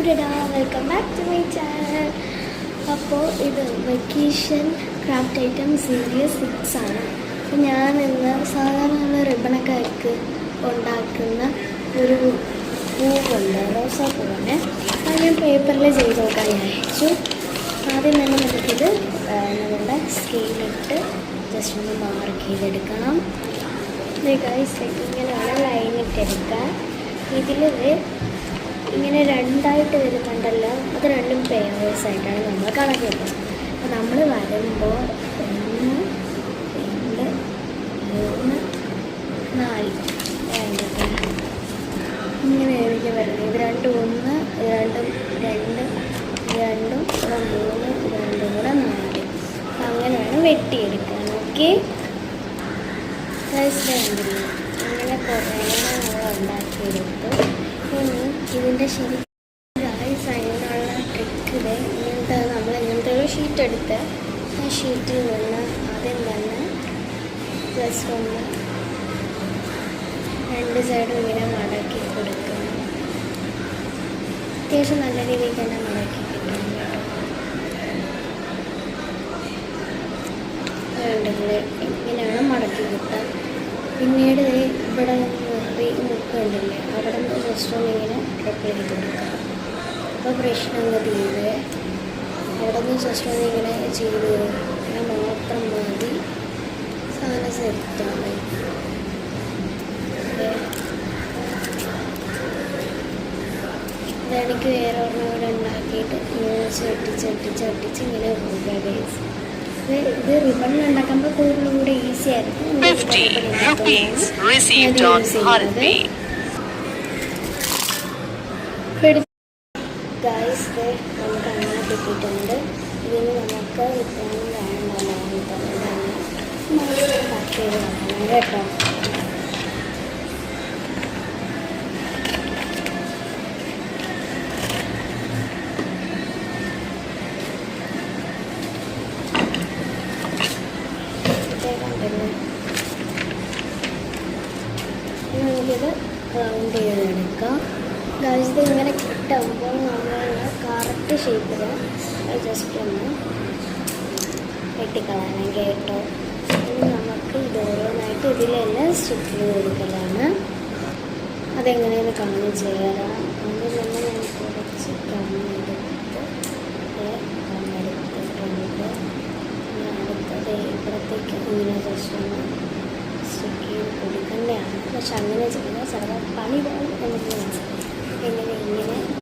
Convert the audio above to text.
Welcome back to my channel. അപ്പോൾ ഇത് vacation craft item series 6 ആണ്. അപ്പോൾ ഞാൻ ഇന്ന് സാധാരണ റിബണൊക്കെ വെക്ക് ഉണ്ടാക്കുന്ന ഒരു പൂവുണ്ട്, റോസാപ്പൂവിനെ. അത് ഞാൻ പേപ്പറിൽ ചെയ്ത് നോക്കാൻ വിചാരിച്ചു. ആദ്യം തന്നെ നമുക്കിത് നമ്മുടെ സ്കെയിലിട്ട് ജസ്റ്റ് ഒന്ന് മാർക്ക് ചെയ്തെടുക്കണം. ഇങ്ങനെയാണ് ലൈനിട്ടെടുക്കാൻ. ഇതിൽ ഇങ്ങനെ രണ്ടായിട്ട് വരുന്നുണ്ടല്ലോ, അത് രണ്ടും പേയേഴ്സ് ആയിട്ടാണ് നമ്മൾ കണക്ക് വെക്കുന്നത്. അപ്പോൾ നമ്മൾ വരുമ്പോൾ 1 2 3 4 ഇങ്ങനെ എനിക്ക് വരുന്നത്. ഇത് രണ്ടും 1, ഇത് രണ്ടും 2, ഇത് രണ്ടും കൂടെ 3, ഇത് രണ്ടും കൂടെ 4. അങ്ങനെയാണ് വെട്ടിയെടുക്കാൻ. ഓക്കെ, അങ്ങനെ കുറേ നമ്മൾ ഉണ്ടാക്കിയെടുത്തു. ഇതിൻ്റെ സൈഡിനുള്ള ട്രിക്കിൽ ഇങ്ങനത്തെ നമ്മൾ ഇങ്ങനത്തെ ഒരു ഷീറ്റ് എടുത്ത് ആ ഷീറ്റിൽ നിന്ന് ആദ്യം തന്നെ ജസ്റ്റ് ഒന്ന് 2 സൈഡും ഇങ്ങനെ മടക്കി കൊടുക്കണം. അത്യാവശ്യം നല്ല രീതിയിൽ തന്നെ മടക്കി കിട്ടണം കേട്ടോ. ഇങ്ങനെയാണ് മടക്കി കിട്ടുക. പിന്നീട് ഇവിടെ മുക്കുണ്ടല്ലേ, അവിടെ നിന്ന് ജസ്റ്റ് ഒന്ന് ഇങ്ങനെ ഡ്രപ്പ് ചെയ്ത് കൊടുക്കുക. അപ്പോൾ പ്രശ്നം തീരെ അവിടെ നിന്ന് ജസ്റ്റ് ഒന്ന് ഇങ്ങനെ ചെയ്ത് ഇങ്ങനെ മാത്രം മതി, സാധനം സെറ്റാണ്. ഇതെനിക്ക് വേറെ ഒരെണ്ണം കൂടെ ഉണ്ടാക്കിയിട്ട് ഇങ്ങനെ ചട്ടിച്ച് ഇങ്ങനെ പോകുക ബേസ്. ഇത് റിബൺ ഉണ്ടാക്കുമ്പോൾ കൂടുതലും കൂടെ ഈസി ആയിരിക്കും. ഗൈസ്, നമുക്ക് അങ്ങനെ കിട്ടിയിട്ടുണ്ട്. ഇതിന് നമുക്ക് ഇത്രയും വേണമെന്നാണ് കട്ട് ചെയ്ത് കളയണം കേട്ടോ. നമുക്കിത് റൗണ്ട് ചെയ്തെടുക്കാം. ഗൈസ്, ഇത് ഇങ്ങനെ കിട്ടുമ്പോൾ നമ്മൾ കറക്റ്റ് ഷേപ്പിൽ ജസ്റ്റ് ഒന്ന് വെട്ടിക്കളയണം കേട്ടോ. ഇനി നമുക്ക് ഇത് ഓരോന്നായിട്ട് ഇതിലെല്ലാം സ്റ്റിക്ക് ചെയ്ത് കൊടുക്കലാണ്. അതെങ്ങനെയാണ് കാണിച്ചു തരാം. അതിൽ തന്നെ ഞാൻ കുറച്ച് കണ്ണെടുത്തിട്ടുണ്ട്. അടുത്തത് ഇവിടത്തേക്ക് ഇങ്ങനെ ജസ്റ്റ് ഒന്ന് സ്റ്റിക്ക് ചെയ്ത് കൊടുക്കുന്നതാണ്. പക്ഷെ അങ്ങനെ ചെയ്യുന്നത് ചിലപ്പോൾ പണി പോകും. നമുക്ക് മനസ്സിലായി എങ്ങനെ